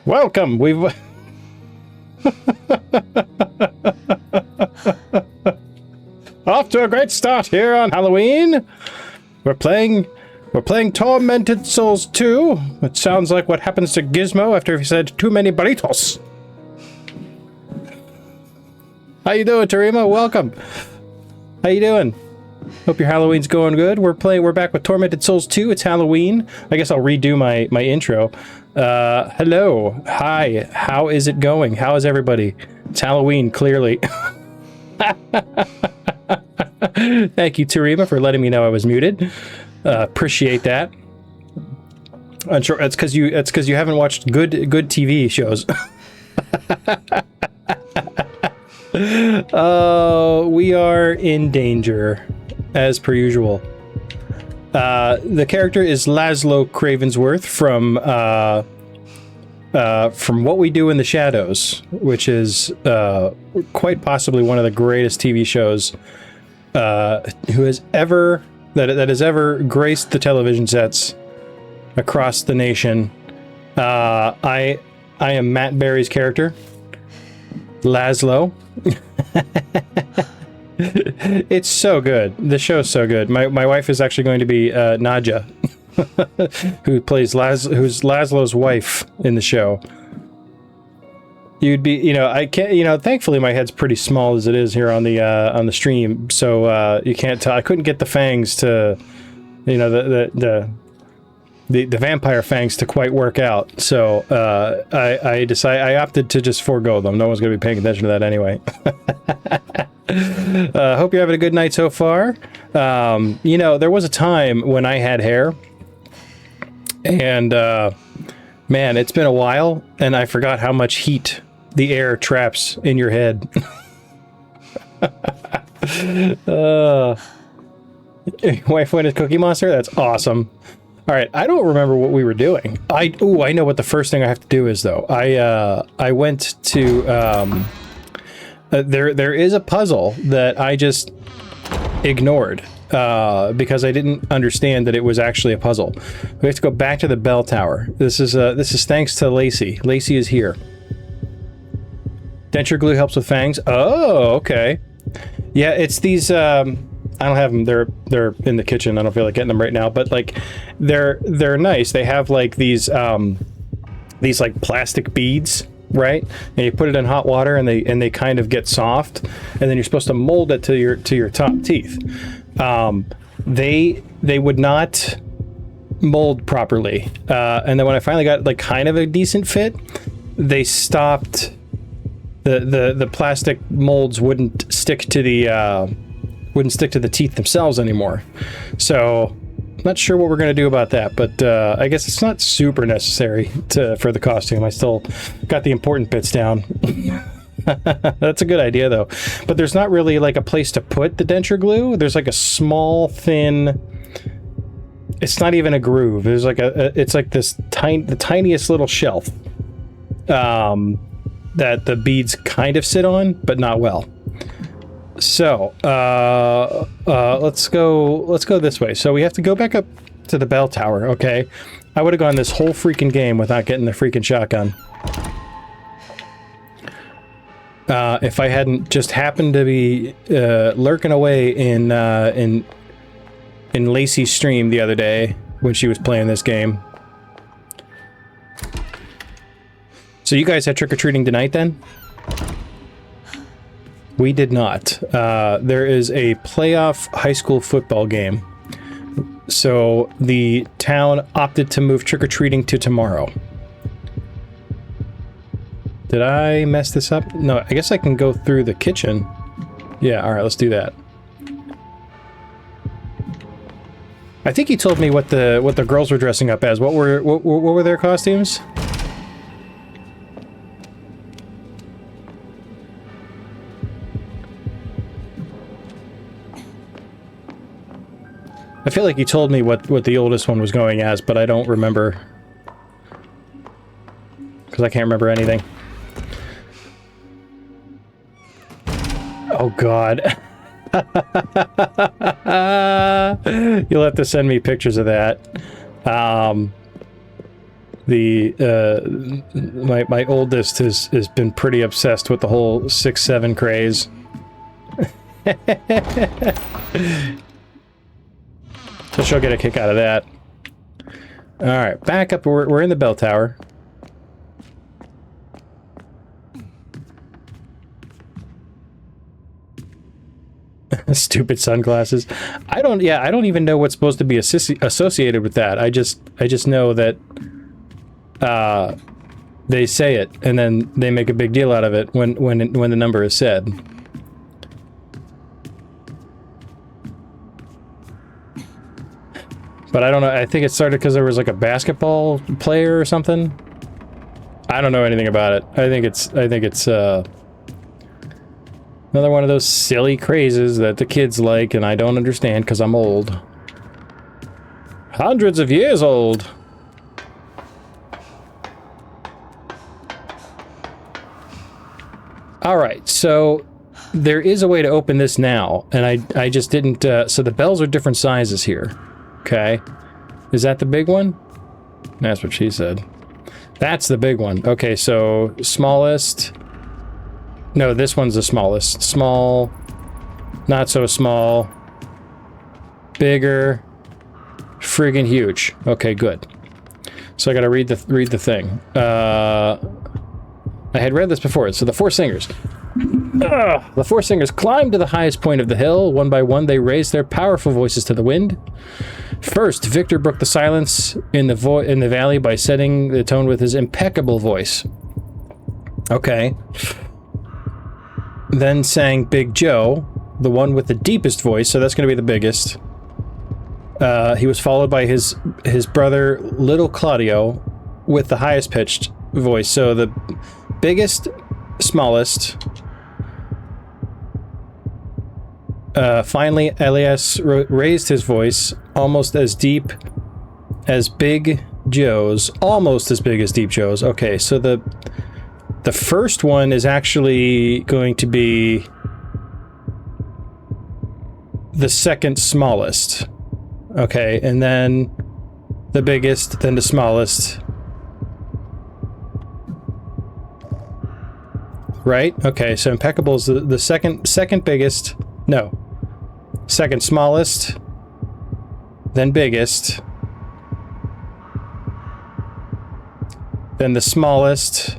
Welcome. We've off to a great start here on Halloween. We're playing Tormented Souls 2. It sounds like what happens to Gizmo after he said too many burritos. How you doing, Tarima? Welcome. How you doing? Hope your Halloween's going good. We're back with Tormented Souls 2. It's Halloween. I guess I'll redo my intro. Hello. Hi. How is it going? How is everybody? It's Halloween, clearly. Thank you, Tarima, for letting me know I was muted. Appreciate that. I'm sure it's because you haven't watched good TV shows. We are in danger, as per usual. The character is Laszlo Cravensworth from What We Do in the Shadows, which is quite possibly one of the greatest TV shows that has ever graced the television sets across the nation. I am Matt Berry's character, Laszlo. It's so good. The show's so good. My wife is actually going to be Nadja, who's Laszlo's wife in the show. You'd be, I can't, thankfully my head's pretty small as it is here on the stream, so you can't tell. I couldn't get the fangs to, the vampire fangs to quite work out. So I opted to just forego them. No one's going to be paying attention to that anyway. Hope you're having a good night so far. There was a time when I had hair, and man, it's been a while, and I forgot how much heat the air traps in your head. Wife went as Cookie Monster? That's awesome. All right, I don't remember what we were doing. I know what the first thing I have to do is, though. I went to there is a puzzle that I just ignored because I didn't understand that it was actually a puzzle. We have to go back to the bell tower. This is thanks to Lacey. Lacey is here. Denture glue helps with fangs. Oh, okay. Yeah, it's these. I don't have them. They're in the kitchen. I don't feel like getting them right now. But like, they're nice. They have like these like plastic beads, right? And you put it in hot water, and they kind of get soft, and then you're supposed to mold it to your top teeth. They would not mold properly, and then when I finally got like kind of a decent fit, they stopped. The plastic molds wouldn't stick to the teeth themselves anymore. So not sure what we're going to do about that, but I guess it's not super necessary for the costume. I still got the important bits down. That's a good idea, though. But there's not really like a place to put the denture glue. There's like a small, thin... It's not even a groove. There's like it's like this the tiniest little shelf that the beads kind of sit on, but not well. So let's go this way. So we have to go back up to the bell tower. Okay, I would have gone this whole freaking game without getting the freaking shotgun if I hadn't just happened to be lurking away in Lacey's stream the other day when she was playing this game. So you guys had trick-or-treating tonight then? We did not. There is a playoff high school football game. So the town opted to move trick-or-treating to tomorrow. Did I mess this up? No, I guess I can go through the kitchen. Yeah, alright, let's do that. I think he told me what the girls were dressing up as. What were their costumes? I feel like he told me what the oldest one was going as, but I don't remember. Because I can't remember anything. Oh, God. You'll have to send me pictures of that. My oldest has been pretty obsessed with the whole 6-7 craze. So she'll get a kick out of that. All right, back up. We're in the bell tower. Stupid sunglasses. I don't even know what's supposed to be associated with that. I just know that they say it and then they make a big deal out of it when the number is said. But I don't know. I think it started because there was like a basketball player or something. I don't know anything about it. I think it's another one of those silly crazes that the kids like, and I don't understand because I'm old. Hundreds of years old. All right, so there is a way to open this now, and I just didn't. So the bells are different sizes here. Okay, is that the big one? That's what she said. That's the big one. Okay, so smallest. No, this one's the smallest. Small, not so small, bigger, friggin' huge. Okay, good. So I gotta read the thing. I had read this before. So the four singers. The four singers climbed to the highest point of the hill. One by one, they raised their powerful voices to the wind. First, Victor broke the silence in the valley by setting the tone with his impeccable voice. Okay. Then sang Big Joe, the one with the deepest voice, so that's going to be the biggest. He was followed by his brother, Little Claudio, with the highest pitched voice. So the biggest, smallest. Finally, Elias raised his voice almost as deep as Big Joe's. Almost as big as Deep Joe's. Okay, so the first one is actually going to be the second smallest. Okay, and then the biggest, then the smallest. Right? Okay, so impeccable is the second biggest. No. Second smallest. Then biggest. Then the smallest.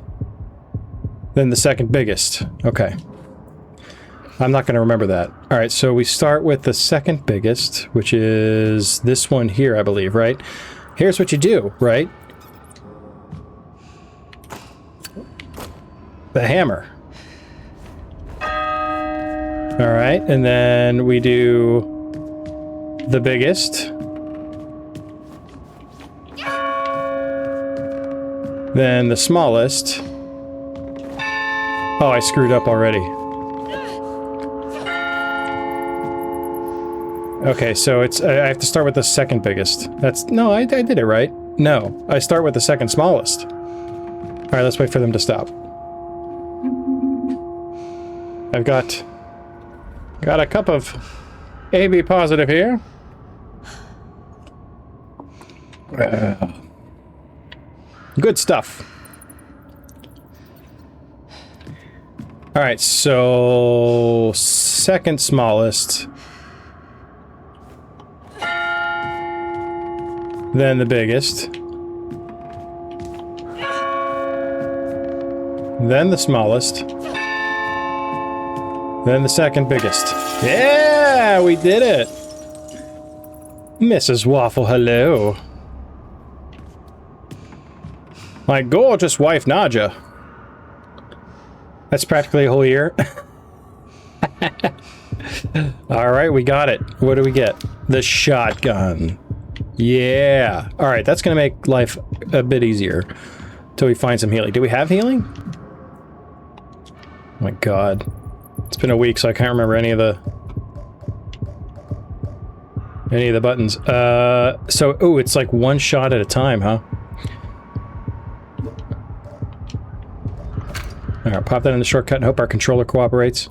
Then the second biggest. Okay. I'm not going to remember that. All right, so we start with the second biggest, which is this one here, I believe, right? Here's what you do, right? The hammer. All right, and then we do the biggest. Then the smallest. Oh, I screwed up already. Okay, so it's I have to start with the second biggest. No, I did it right. No, I start with the second smallest. All right, let's wait for them to stop. I've got a cup of AB positive here. Good stuff. All right, so second smallest. Then the biggest. Then the smallest. Then the second biggest. Yeah, we did it. Mrs. Waffle, hello. My gorgeous wife, Nadja. That's practically a whole year. All right, we got it. What do we get? The shotgun. Yeah. All right, that's going to make life a bit easier until we find some healing. Do we have healing? Oh my god. It's been a week, so I can't remember any of the buttons. Oh, it's like one shot at a time, huh? Alright, pop that in the shortcut and hope our controller cooperates.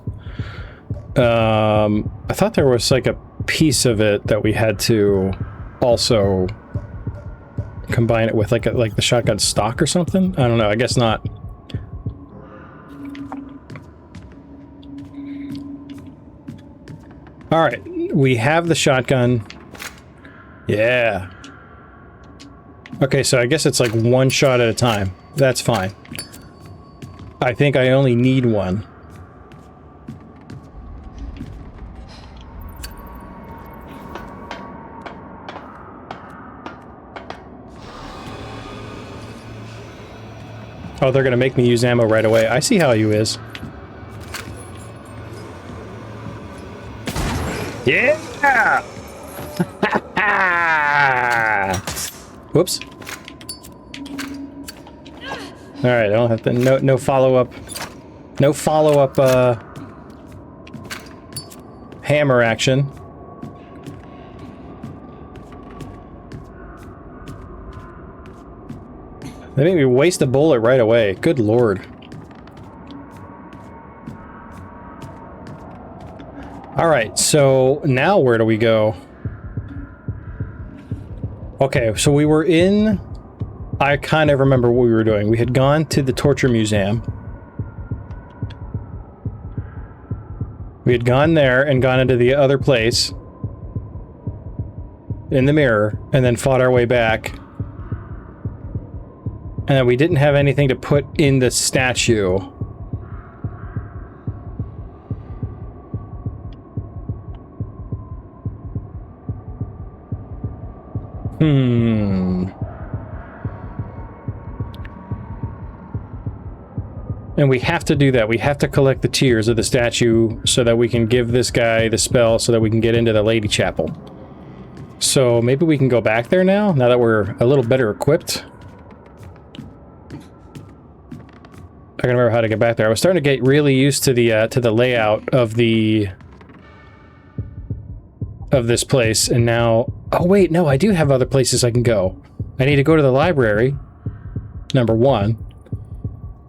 I thought there was like a piece of it that we had to also combine it with like the shotgun stock or something? I don't know. I guess not. All right, we have the shotgun. Yeah. Okay, so I guess it's like one shot at a time. That's fine. I think I only need one. Oh, they're gonna make me use ammo right away. I see how you is. Yeah! Whoops. All right, I don't have to. No follow up. No follow up. Hammer action. They make me waste a bullet right away. Good lord. Alright, so now where do we go? Okay, so we were in... I kind of remember what we were doing. We had gone to the torture museum. We had gone there and gone into the other place. In the mirror, and then fought our way back. And then we didn't have anything to put in the statue. And we have to do that. We have to collect the tears of the statue so that we can give this guy the spell so that we can get into the Lady Chapel. So maybe we can go back there now that we're a little better equipped. I can remember how to get back there. I was starting to get really used to the layout of this place, and now... Oh wait, no, I do have other places I can go. I need to go to the library, number one,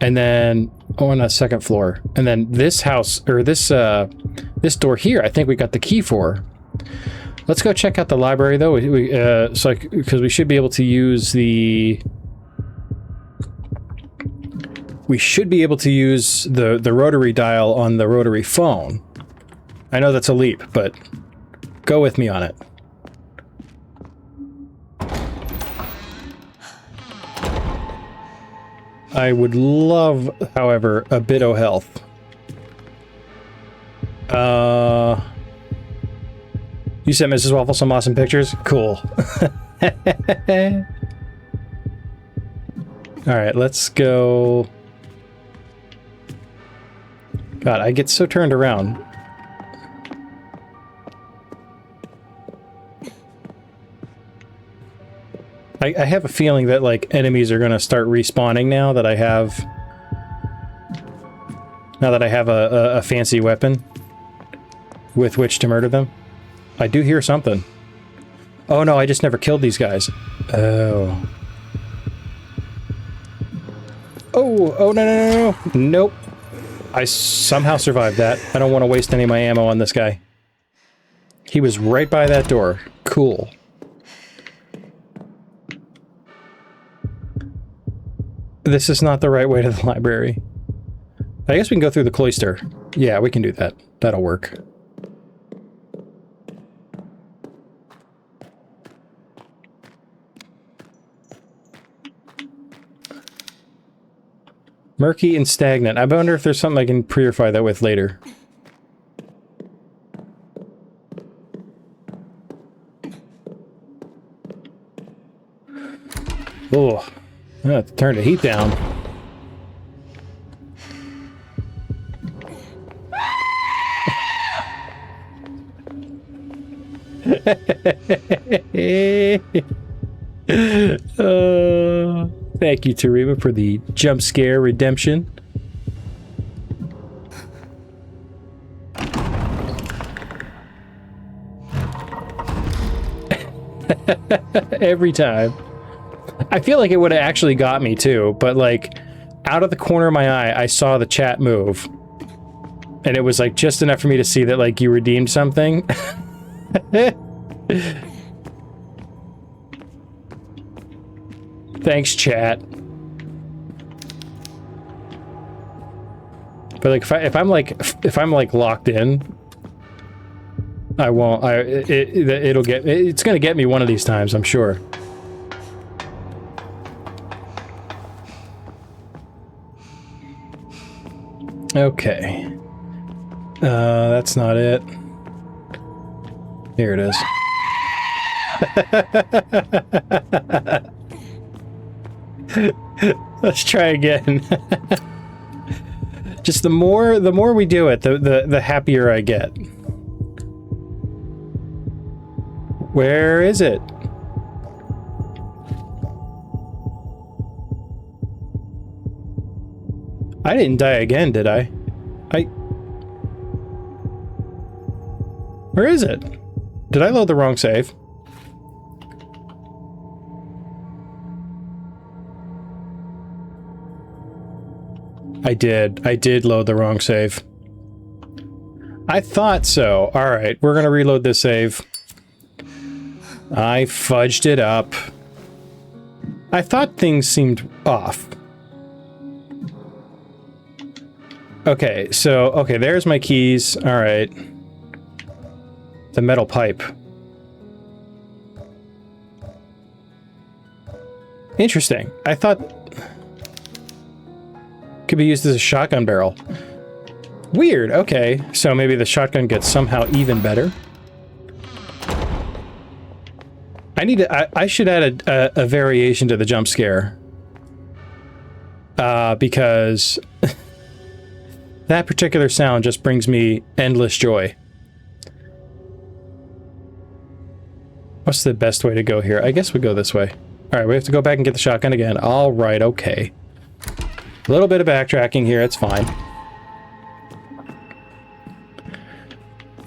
and then on a second floor, and then this house, or this door here, I think we got the key for. Let's go check out the library though. Because we should be able to use the... We should be able to use the rotary dial on the rotary phone. I know that's a leap, but go with me on it. I would love, however, a bit of health. You sent Mrs. Waffle some awesome pictures? Cool. Alright, let's go... God, I get so turned around. I have a feeling that, like, enemies are gonna start respawning now that I have... Now that I have a fancy weapon with which to murder them. I do hear something. Oh no, I just never killed these guys. Oh. Oh, no. Nope. I somehow survived that. I don't want to waste any of my ammo on this guy. He was right by that door. Cool. This is not the right way to the library. I guess we can go through the cloister. Yeah, we can do that. That'll work. Murky and stagnant. I wonder if there's something I can purify that with later. Oh, I have to turn the heat down. Thank you, Tarima, for the jump scare redemption. Every time. I feel like it would have actually got me too, but like out of the corner of my eye, I saw the chat move. And it was like just enough for me to see that like you redeemed something. Thanks, chat. But like, if I'm like locked in, I won't. It's gonna get me one of these times, I'm sure. Okay. That's not it. Here it is. Let's try again. Just the more we do it, the happier I get. Where is it? I didn't die again, did I? Where is it? Did I load the wrong save? I did load the wrong save. I thought so. Alright, we're gonna reload this save. I fudged it up. I thought things seemed off. Okay, so, okay, there's my keys. Alright. The metal pipe. Interesting. I thought... could be used as a shotgun barrel. Weird, okay. So maybe the shotgun gets somehow even better. I should add a variation to the jump scare. Because... that particular sound just brings me endless joy. What's the best way to go here? I guess we go this way. Alright, we have to go back and get the shotgun again. Alright, okay. A little bit of backtracking here, it's fine.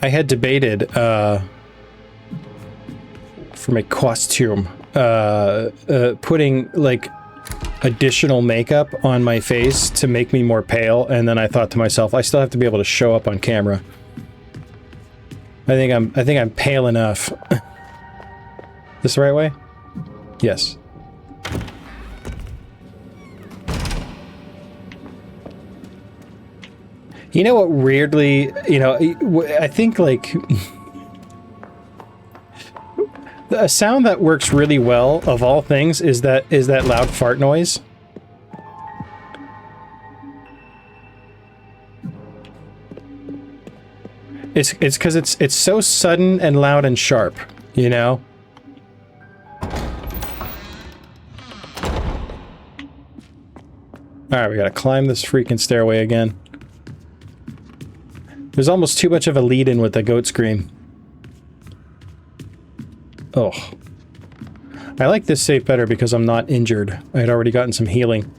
I had debated, for my costume, putting, like, additional makeup on my face to make me more pale, and then I thought to myself, I still have to be able to show up on camera. I think I'm pale enough. This the right way? Yes. You know what weirdly, you know, I think like a sound that works really well of all things is that loud fart noise. It's because it's so sudden and loud and sharp, you know? Alright, we gotta climb this freaking stairway again. There's almost too much of a lead-in with the goat scream. Oh. I like this save better because I'm not injured. I had already gotten some healing.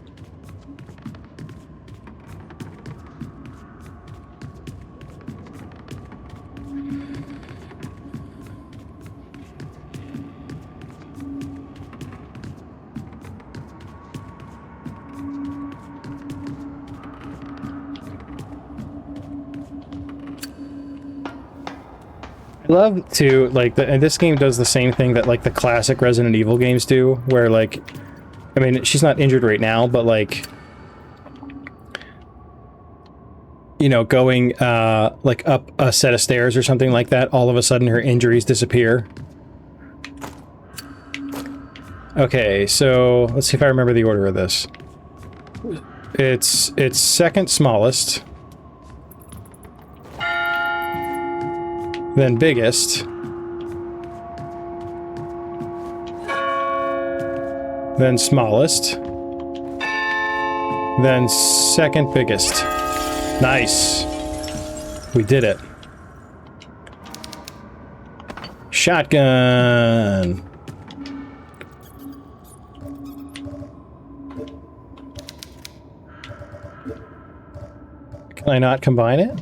I love to, like, and this game does the same thing that, like, the classic Resident Evil games do, where, like, I mean, she's not injured right now, but, like, you know, going, like, up a set of stairs or something like that, all of a sudden her injuries disappear. Okay, so, let's see if I remember the order of this. It's second smallest. Then biggest. Then smallest. Then second biggest. Nice. We did it. Shotgun. Can I not combine it?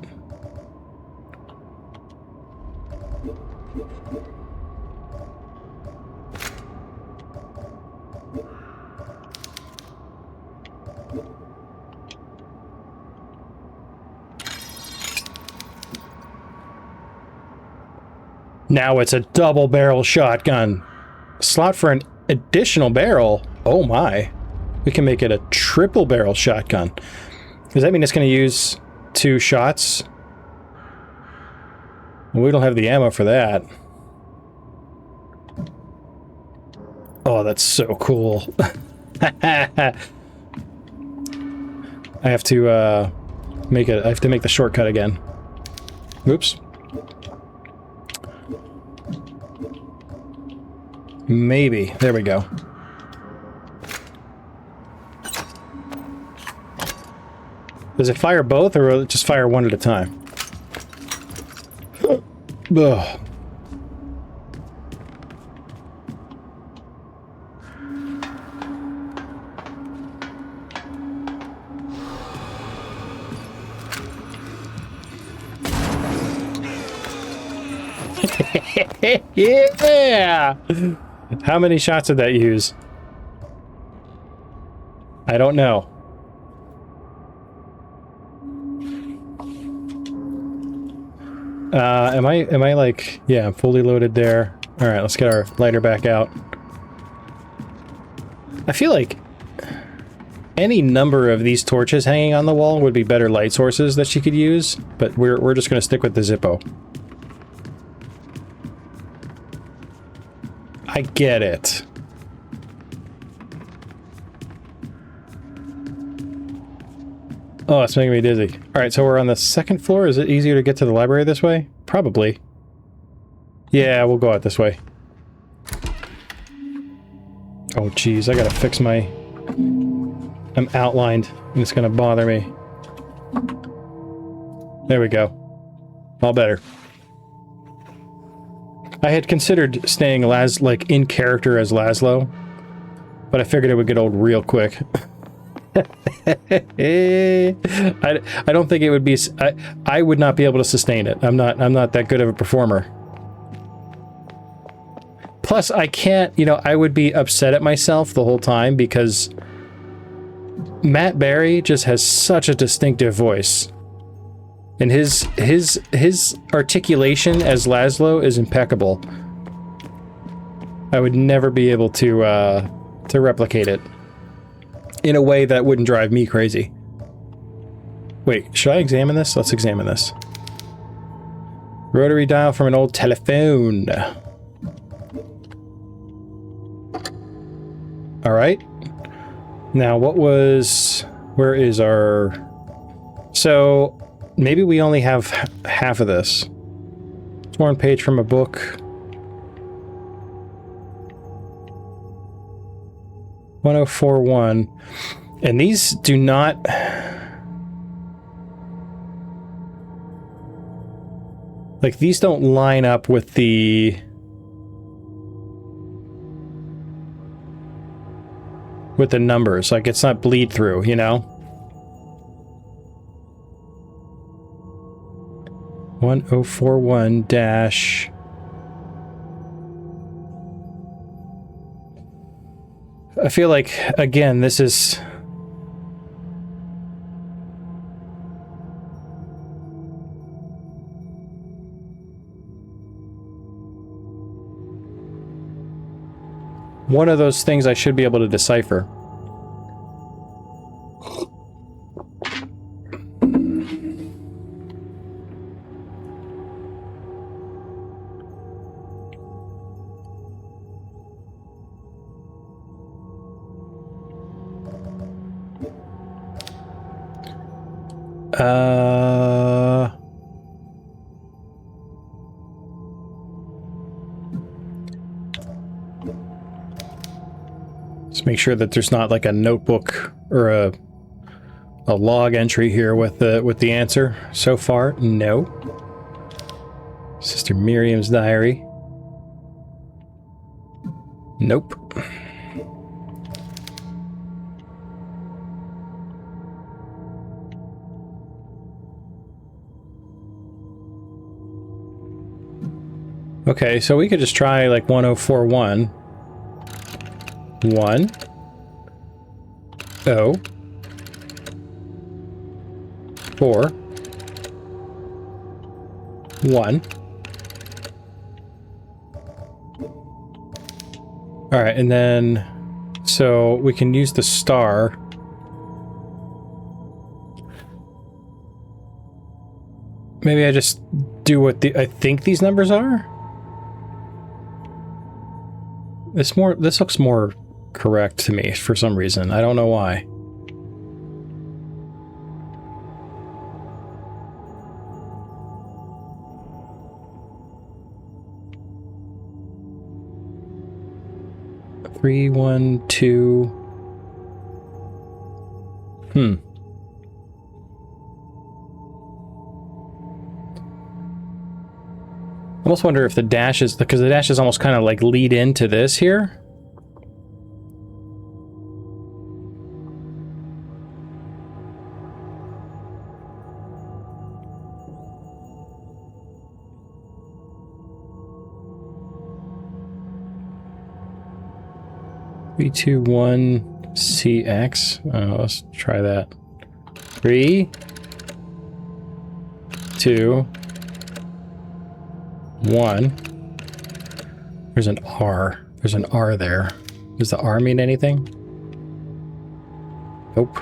Now it's a double barrel shotgun. Slot for an additional barrel. Oh my. We can make it a triple barrel shotgun. Does that mean it's going to use 2 shots? Well, we don't have the ammo for that. Oh, that's so cool. I have to make it. I have to make the shortcut again. Oops. Maybe. There we go. Does it fire both, or will it just fire one at a time? Ugh. Yeah! How many shots did that use? I don't know. Am I like, yeah, I'm fully loaded there. All right, let's get our lighter back out. I feel like any number of these torches hanging on the wall would be better light sources that she could use, but we're just going to stick with the Zippo. I get it. Oh, it's making me dizzy. All right, so we're on the 2nd floor. Is it easier to get to the library this way? Probably. Yeah, we'll go out this way. Oh, geez, I gotta fix my... I'm outlined, and it's gonna bother me. There we go. All better. I had considered staying like in character as Laszlo, but I figured it would get old real quick. I don't think it would be. I would not be able to sustain it. I'm not that good of a performer. Plus, I can't. You know, I would be upset at myself the whole time because Matt Berry just has such a distinctive voice, and his articulation as Laszlo is impeccable. I would never be able to replicate it in a way that wouldn't drive me crazy. Wait, should I examine this? Let's examine this. Rotary dial from an old telephone. All right. Now, what was... Where is our... So, maybe we only have half of this. Torn page from a book. 1041. And these do not... Like, these don't line up with the... with the numbers. Like, it's not bleed through, you know? 1041 dash... I feel like, again, this is... one of those things I should be able to decipher. Let's make sure that there's not like a notebook or a log entry here with the answer. So far, no. Sister Miriam's diary. Nope. Okay, so we could just try like 1041. 1 0 4 1. All right, and then So we can use the star. Maybe I just do what I think these numbers are? This looks more correct to me for some reason. I don't know why. Three, 1, 2. I almost wonder if the dashes, because the dashes almost kind of like lead into this here. Three, 2, 1, CX. Let's try that. 3, 2, 1. There's an R. There's an R there. Does the R mean anything? Nope.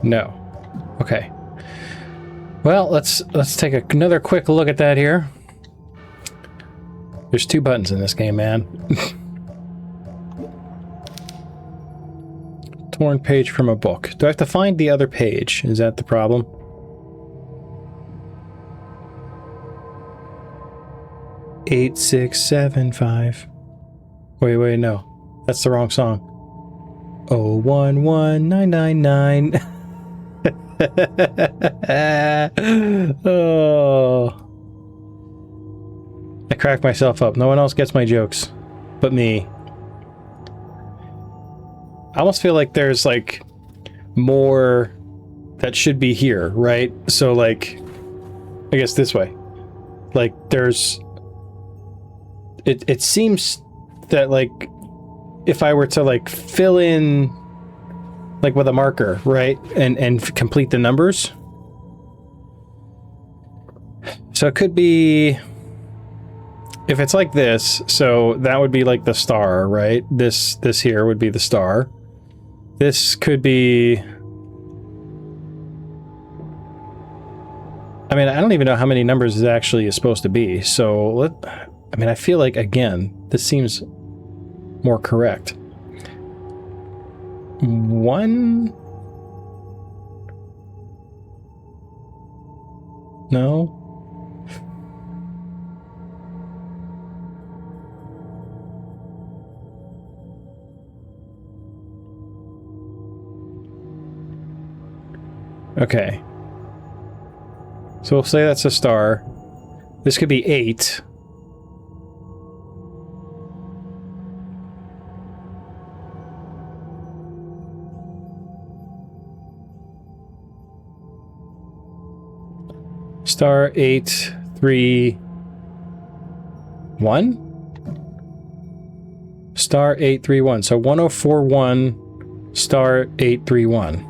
No. Okay. Well, let's take another quick look at that here. There's 2 buttons in this game, man. Torn page from a book. Do I have to find the other page? Is that the problem? Eight, 6, 7, 5. Wait, no. That's the wrong song. 011999. Oh. I cracked myself up. No one else gets my jokes but me. I almost feel like there's like more that should be here, right? So like, I guess this way. Like there's it seems that like if I were to like fill in like with a marker, right? And complete the numbers. So it could be, if it's like this, so that would be like the star, right? This here would be the star. This could be, I mean, I don't even know how many numbers it actually is supposed to be. So I mean, I feel like, again, this seems more correct. 1? No? Okay. So we'll say that's a star. This could be 8. Star 8, 3, 1? Star 8, 3, 1. So 1041, star 8, 3, 1.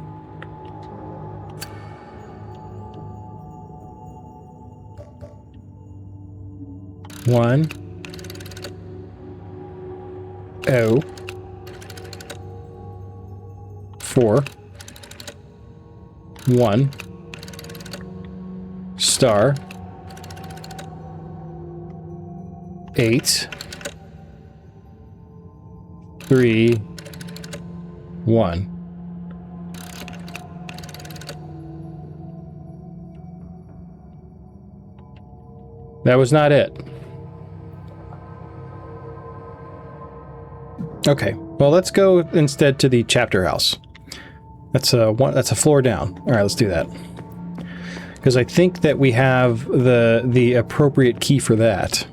1, 0, 4, 1. Star 8, 3, 1. That was not it. Okay, well, let's go instead to the chapter house. That's a floor down. All right, let's do that. Because I think that we have the appropriate key for that.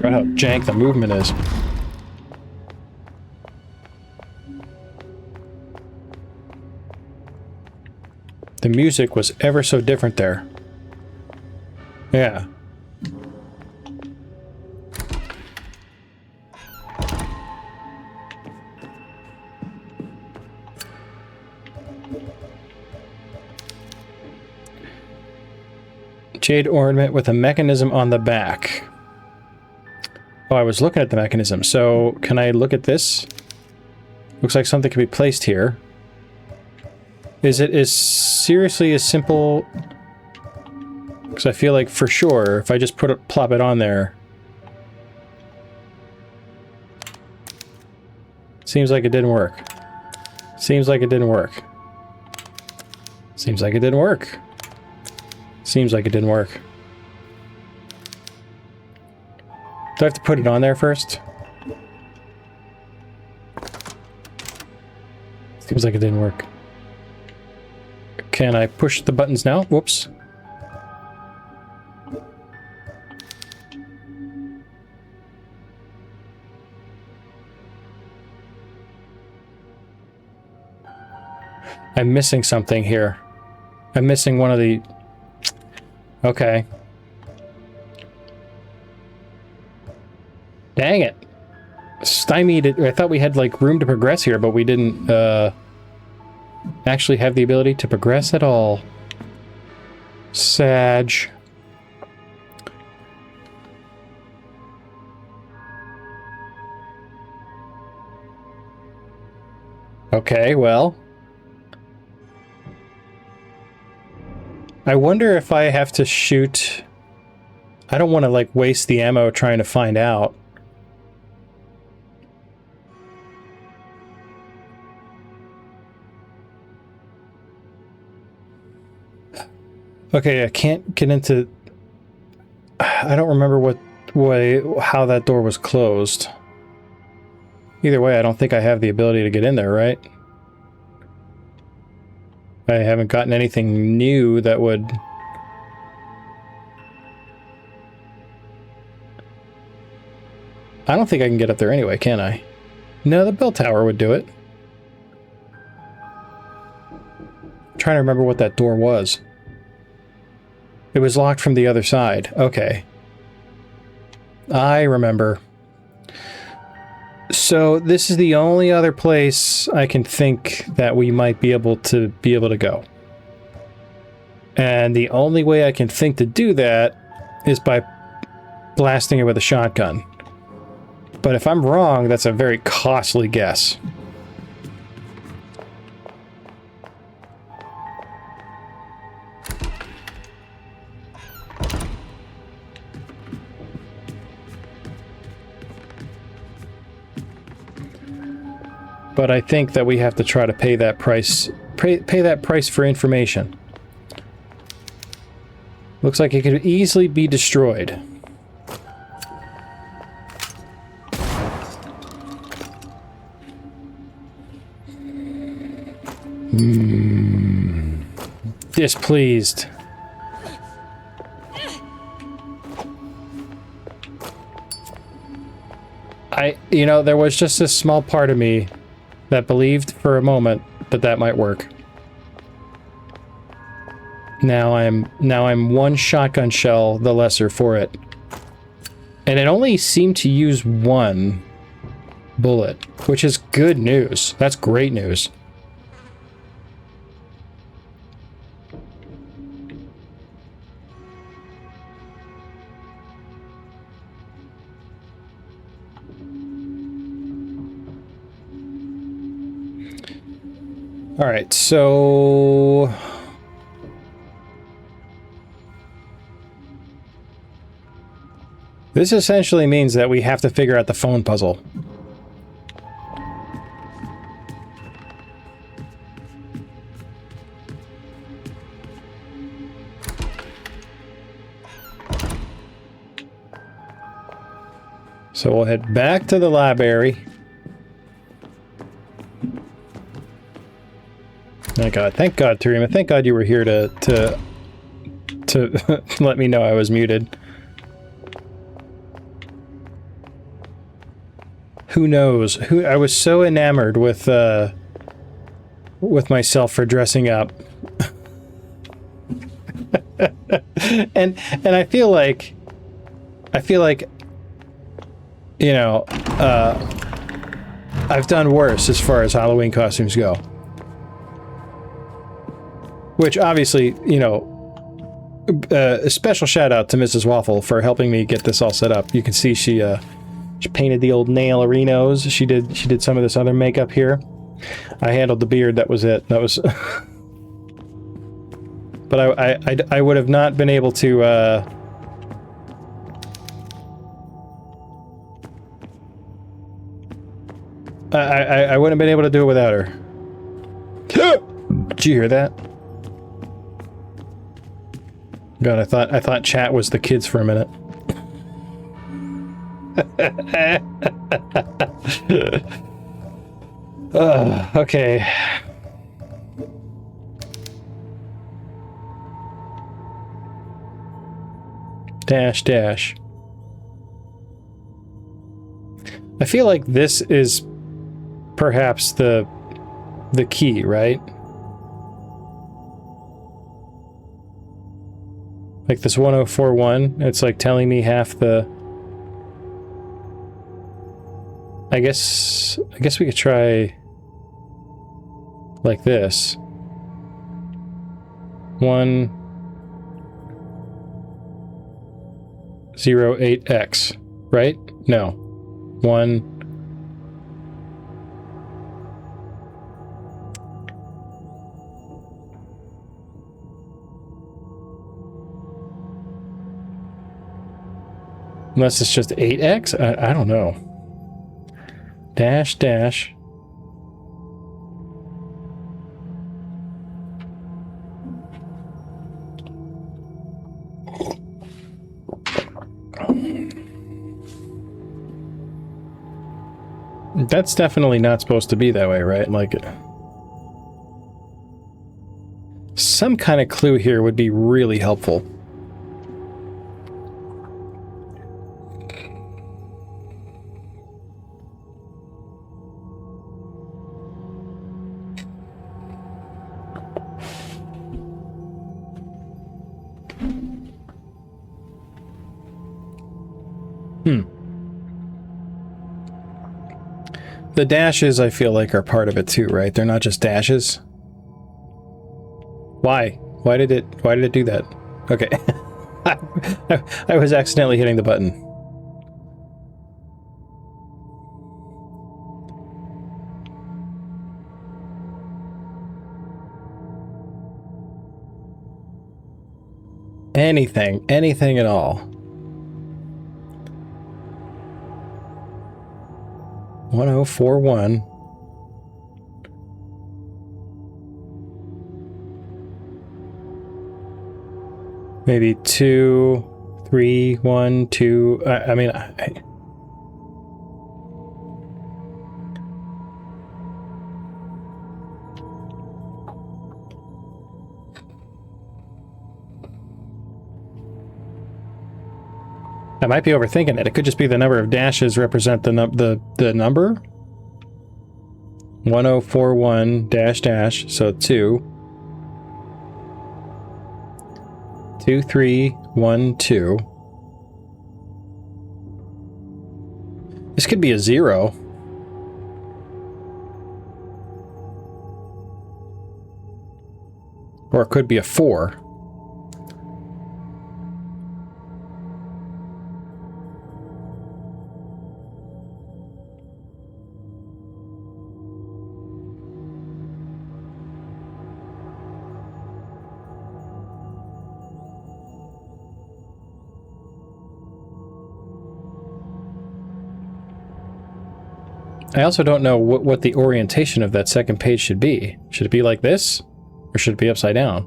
forgot how jank the movement is. The music was ever so different there. Yeah. Jade ornament with a mechanism on the back. Oh, I was looking at the mechanism. So, can I look at this? Looks like something can be placed here. Is it as seriously as simple? Because I feel like for sure, if I just plop it on there. Seems like it didn't work. Seems like it didn't work. Seems like it didn't work. Seems like it didn't work. Do I have to put it on there first? Seems like it didn't work. Can I push the buttons now? Whoops. I'm missing something here. I'm missing one of the... Okay. Dang it. Stymied it. I thought we had, like, room to progress here, but we didn't, actually have the ability to progress at all. Sag. Okay, well... I wonder if I have to shoot... I don't want to, like, waste the ammo trying to find out. Okay, I can't get into... I don't remember how that door was closed. Either way, I don't think I have the ability to get in there, right? I haven't gotten anything new that would... I don't think I can get up there anyway, can I? No, the bell tower would do it. I'm trying to remember what that door was. It was locked from the other side. Okay. I remember. So this is the only other place I can think that we might be able to go. And the only way I can think to do that is by blasting it with a shotgun. But if I'm wrong, that's a very costly guess. But I think that we have to try to pay that price, pay that price for information. Looks like it could easily be destroyed. Displeased. You know, there was just this small part of me that believed for a moment that that might work. Now I'm one shotgun shell the lesser for it. And it only seemed to use one bullet, which is good news. That's great news. All right, so this essentially means that we have to figure out the phone puzzle. So we'll head back to the library. Thank God, Tarima. Thank God you were here to let me know I was muted. who knows? Who I was so enamored with myself for dressing up. and I feel like you know, I've done worse as far as Halloween costumes go. Which obviously, you know, a special shout out to Mrs. Waffle for helping me get this all set up. You can see she painted the old nailerinos. She did some of this other makeup here. I handled the beard. That was it. That was. But I would have not been able to. I wouldn't have been able to do it without her. Did you hear that? God, I thought chat was the kids for a minute. Okay. Dash dash. I feel like this is perhaps the key, right? Like this 1041, it's like telling me half the... I guess we could try like this. 108x, right? No. 1 unless it's just 8x? I don't know. Dash dash. That's definitely not supposed to be that way, right? Like, some kind of clue here would be really helpful. The dashes, I feel like, are part of it too, right? They're not just dashes. Why? Why did it do that? Okay. I was accidentally hitting the button. Anything at all. 1041. Maybe 2, 3, 1, 2. I mean, I might be overthinking it. It could just be the number of dashes represent the number. 1041 dash dash, so 2. 2, 3, 1, 2. This could be a 0. Or it could be a 4. I also don't know what the orientation of that second page should be. Should it be like this? Or should it be upside down?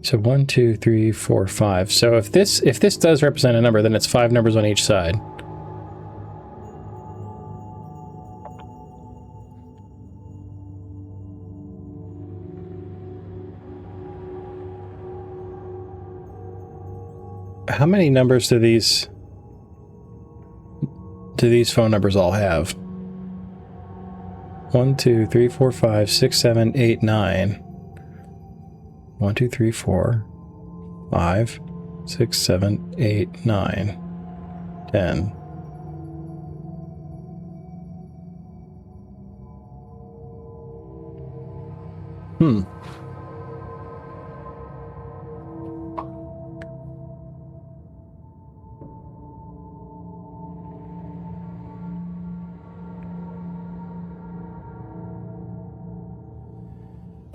So 1, 2, 3, 4, 5. So if this does represent a number, then it's 5 numbers on each side. how many numbers do these phone numbers all have? 1, 2, 3, 4, 5, 6, 7, 8, 9. 1, 2, 3, 4, 5, 6, 7, 8, 9, 10.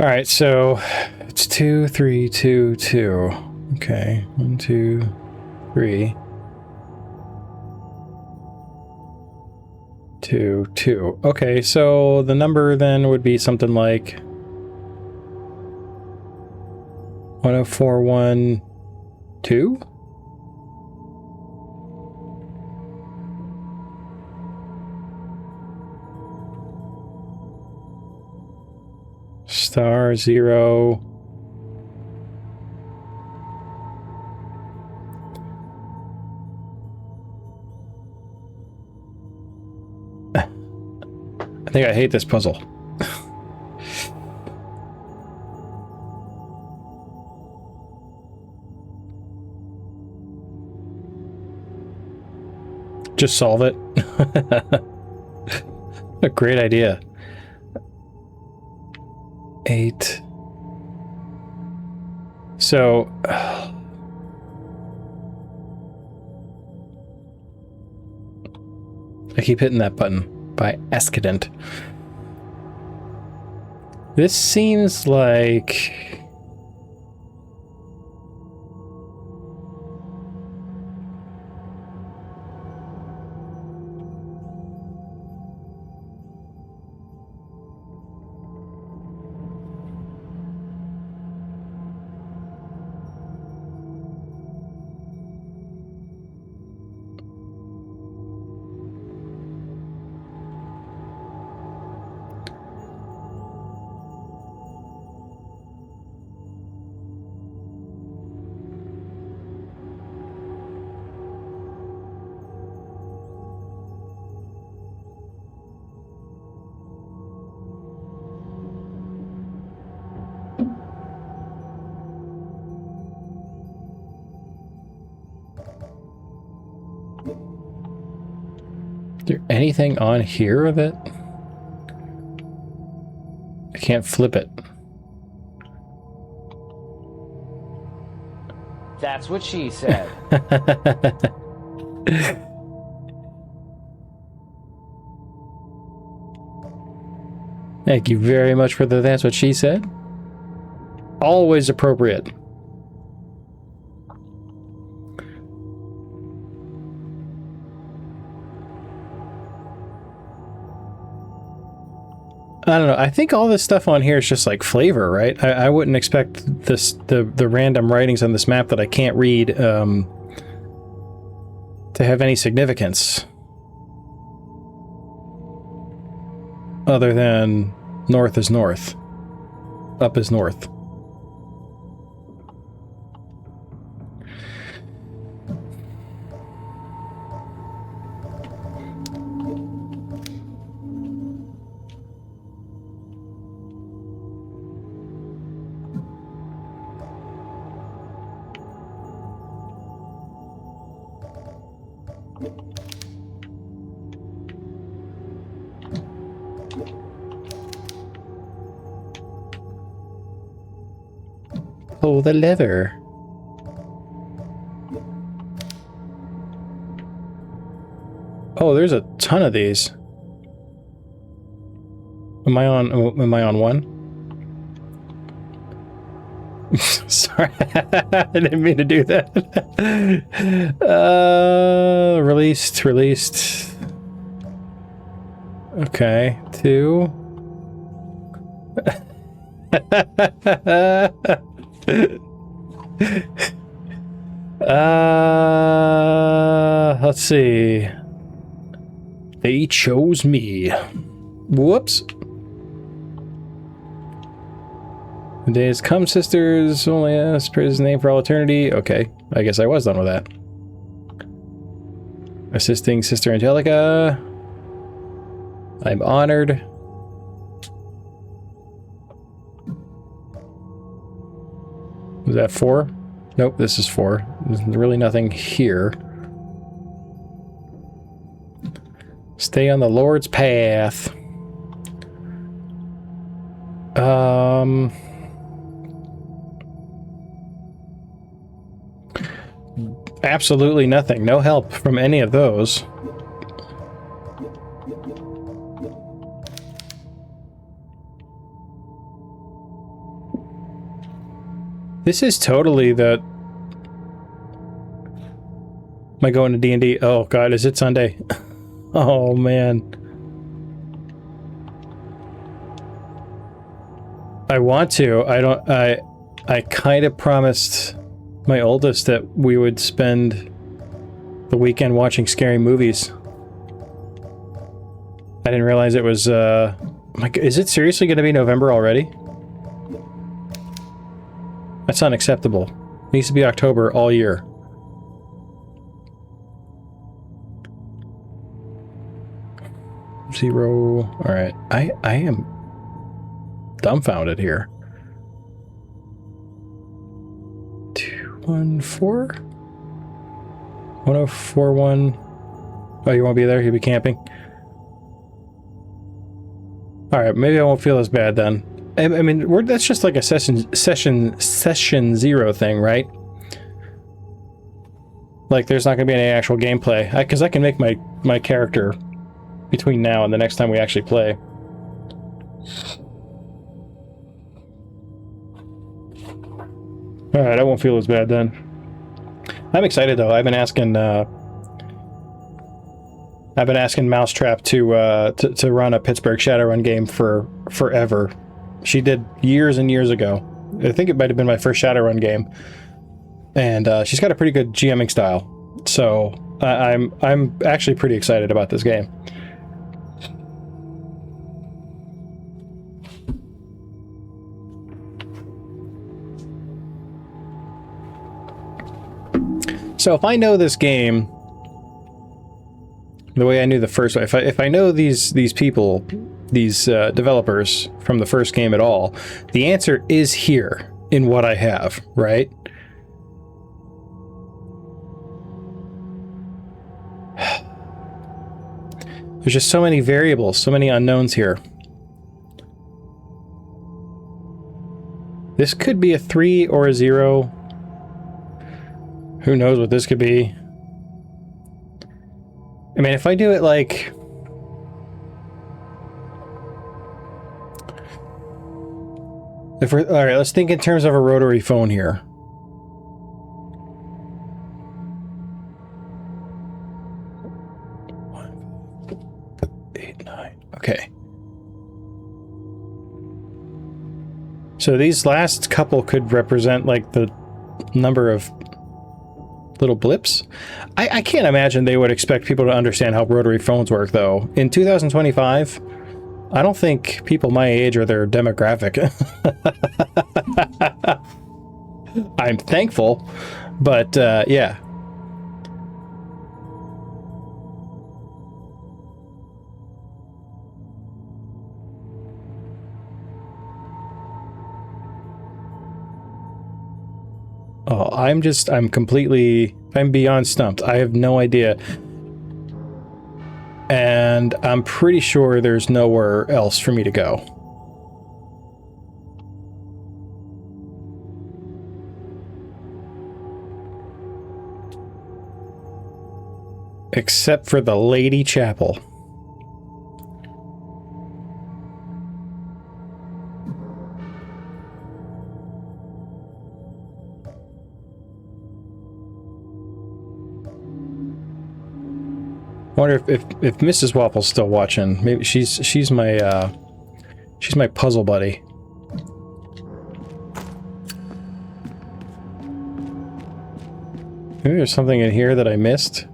All right, so it's 2, 3, 2, 2. Okay, 1, 2, 3, 2, 2. Okay, so the number then would be something like 10412. Star 0. I think I hate this puzzle. Just solve it. A great idea. 8. So I keep hitting that button by accident. This seems like is there anything on here that I can't flip it? That's what she said. Thank you very much for the that's what she said. Always appropriate. I don't know. I think all this stuff on here is just like flavor, right? I wouldn't expect the random writings on this map that I can't read to have any significance other than north is north, up is north. Pull the lever. Oh, there's a ton of these. Am I on one? Sorry, I didn't mean to do that. Released. Okay, 2. Let's see. They chose me. Whoops. The days come, sisters. Only us. Praise his name for all eternity. Okay, I guess I was done with that. Assisting Sister Angelica. I'm honored. Was that 4? Nope, this is 4. There's really nothing here. Stay on the Lord's path. Absolutely nothing. No help from any of those. This is totally the... Am I going to D&D? Oh god, is it Sunday? Oh man. I want to. I kind of promised my oldest that we would spend the weekend watching scary movies. I didn't realize it was, is it seriously going to be November already? That's unacceptable. It needs to be October all year. Zero. Alright. I am dumbfounded here. 214? 1041. Oh, you won't be there? You'll be camping? Alright, maybe I won't feel as bad then. I mean, that's just like a session 0 thing, right? Like, there's not going to be any actual gameplay. Because I can make my character between now and the next time we actually play. Alright, I won't feel as bad then. I'm excited though. I've been asking Mousetrap to run a Pittsburgh Shadowrun game for forever. She did years and years ago. I think it might have been my first Shadowrun game. And she's got a pretty good GMing style. So I'm actually pretty excited about this game. So if I know this game the way I knew the first one, if I know these people, these developers from the first game at all, the answer is here in what I have, right? There's just so many variables, so many unknowns here. This could be a 3 or a 0. Who knows what this could be? I mean, if I do it like... Alright, let's think in terms of a rotary phone here. Okay. So these last couple could represent like the number of little blips. I can't imagine they would expect people to understand how rotary phones work though. In 2025, I don't think people my age or their demographic. I'm thankful, but yeah. Oh, I'm beyond stumped. I have no idea. And I'm pretty sure there's nowhere else for me to go. Except for the Lady Chapel. I wonder if Mrs. Waffle's still watching. Maybe she's my puzzle buddy. Maybe there's something in here that I missed.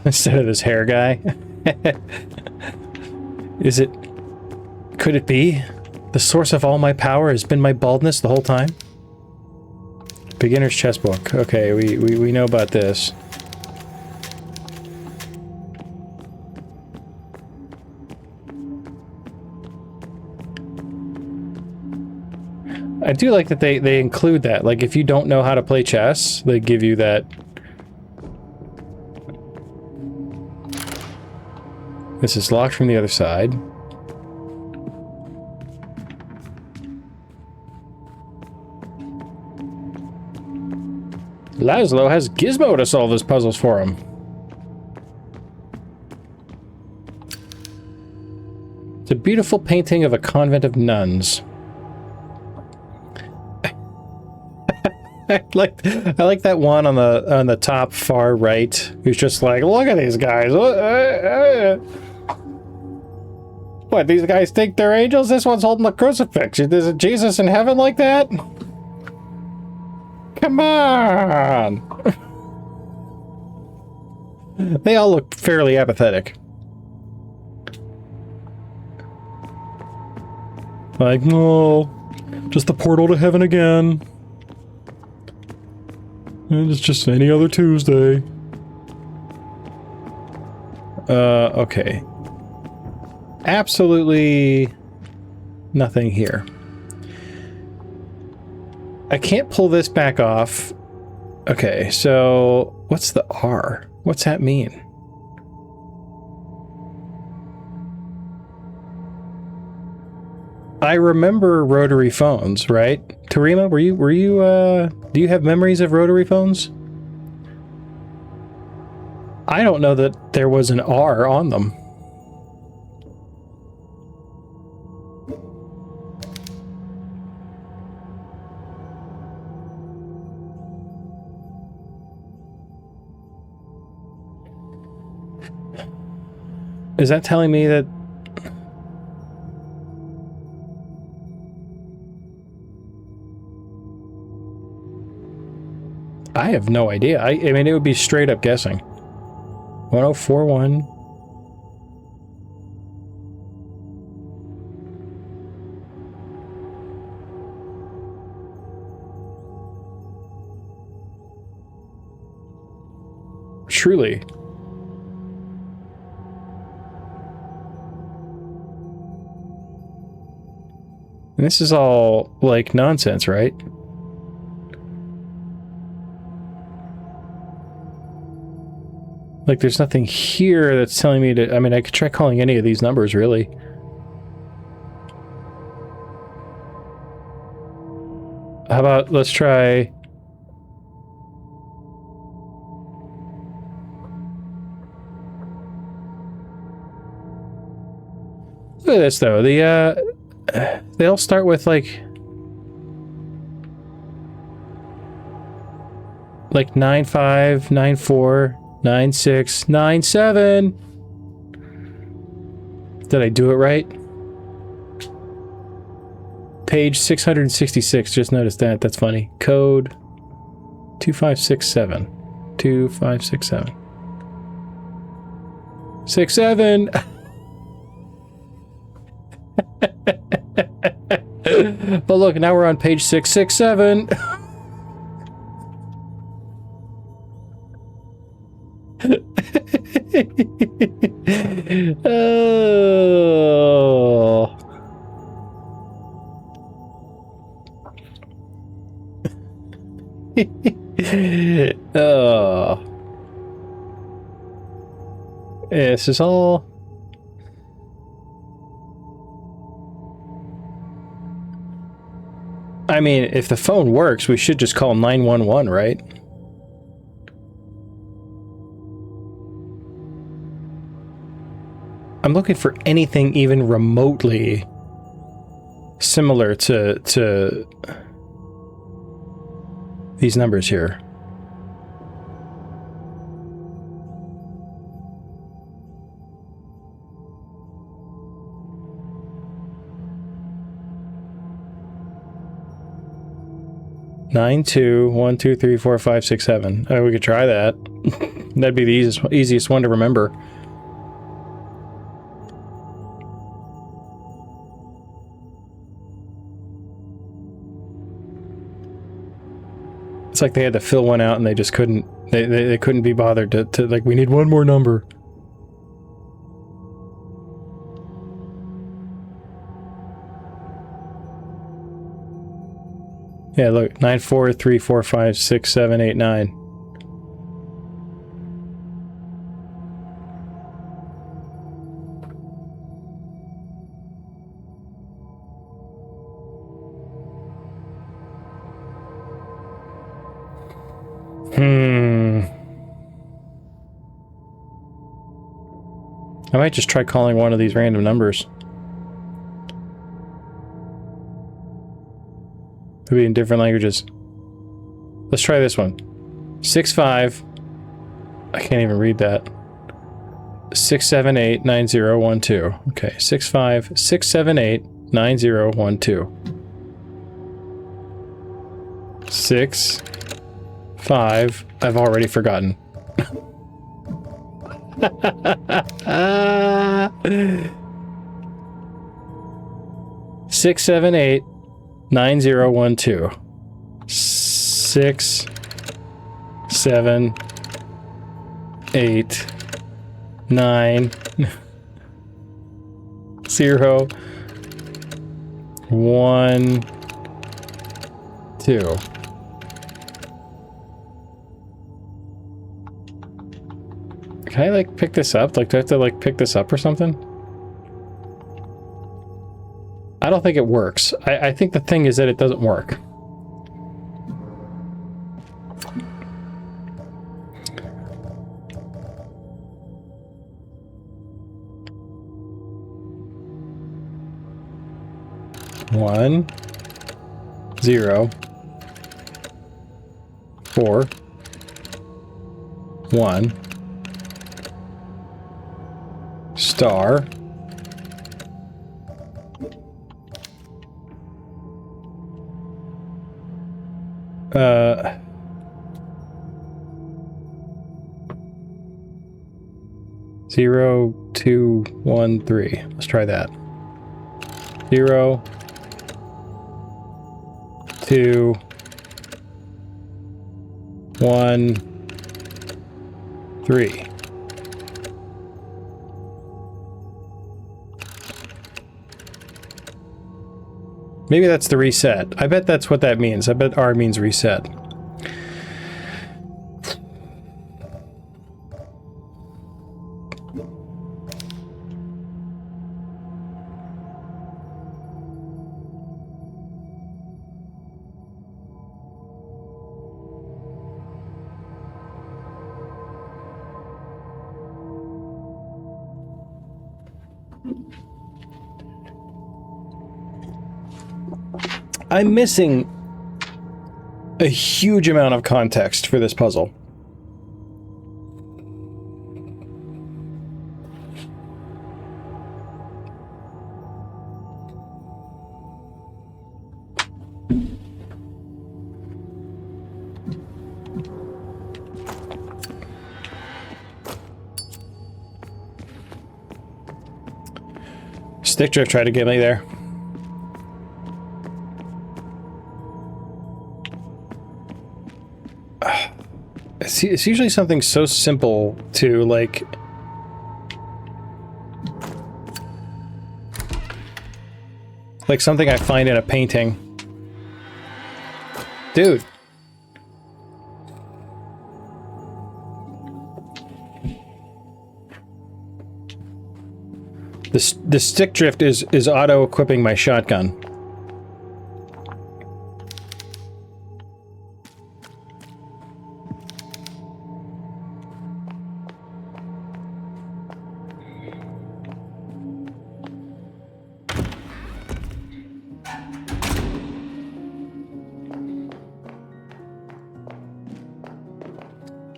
instead of this hair guy. Is it... Could it be? The source of all my power has been my baldness the whole time? Beginner's chess book. Okay, we know about this. I do like that they include that. Like, if you don't know how to play chess, they give you that. This is locked from the other side. Laszlo has Gizmo to solve his puzzles for him. It's a beautiful painting of a convent of nuns. I like that one on the top far right who's just like, look at these guys. What, these guys think they're angels? This one's holding the crucifix. Is it Jesus in heaven like that? Come on. They all look fairly apathetic. Like, no, just the portal to heaven again. And it's just any other Tuesday. Okay. Absolutely nothing here. I can't pull this back off. Okay, so what's the R? What's that mean? I remember rotary phones, right? Tarima, were you do you have memories of rotary phones? I don't know that there was an R on them. Is that telling me that... I have no idea. I mean, it would be straight up guessing. 1041. Truly. And this is all, like, nonsense, right? Like, there's nothing here that's telling me to... I mean, I could try calling any of these numbers, really. How about, let's try... Look at this, though. They all start with, like 95, 94, 96, 97. Did I do it right? Page 666, just noticed that. That's funny. Code 2567. 2567. 67. But look, now we're on page 667. Oh. Oh. This is all... I mean, if the phone works, we should just call 911, right? I'm looking for anything even remotely similar to these numbers here. 92, 1, 2, 3, 4, 5, 6, 7. Oh, we could try that. That'd be the easiest one to remember. It's like they had to fill one out and they just couldn't, they couldn't be bothered to like, we need one more number. Yeah, look, 9, 4, 3, 4, 5, 6, 7, 8, 9. I might just try calling one of these random numbers. Maybe in different languages. Let's try this one. 6, 5. I can't even read that. 6, 7, 8, 9, 0, 1, 2. Okay, 6, 5, 6, 7, 8, 9, 0, 1, 2. 6, 5. I've already forgotten. 6, 7, 8, 9, 0, 1, 2. 6, 7, 8, 9, 0, 1, 2. Can I, like, pick this up? Like, do I have to, like, pick this up or something? I don't think it works. I think the thing is that it doesn't work. One, 0, 4, 1. Star. Zero, 2, 1, 3. Let's try that. 0, 2, 1, 3. Maybe that's the reset. I bet that's what that means. I bet R means reset. I'm missing a huge amount of context for this puzzle. Stick drift tried to get me there. It's usually something so simple to, like... Like something I find in a painting. Dude. The stick drift is auto-equipping my shotgun.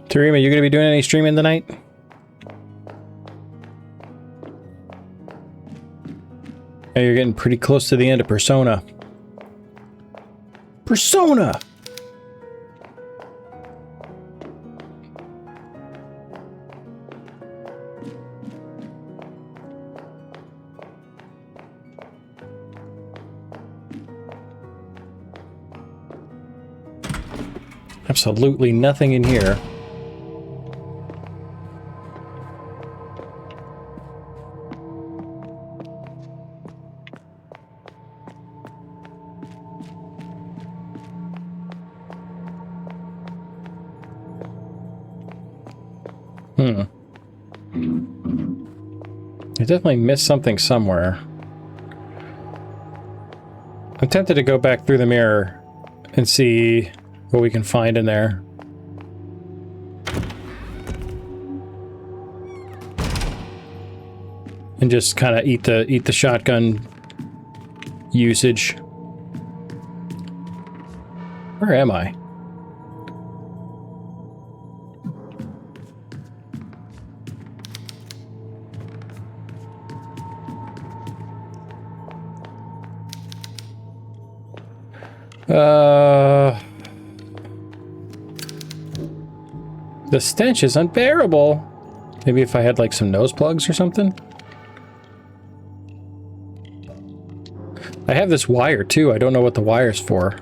Tarima, you gonna be doing any streaming tonight? Hey, you're getting pretty close to the end of Persona. Persona! Absolutely nothing in here. I definitely missed something somewhere. I'm tempted to go back through the mirror and see what we can find in there. And just kind of eat the shotgun usage. Where am I? The stench is unbearable. Maybe if I had like some nose plugs or something. I have this wire too. I don't know what the wire's for.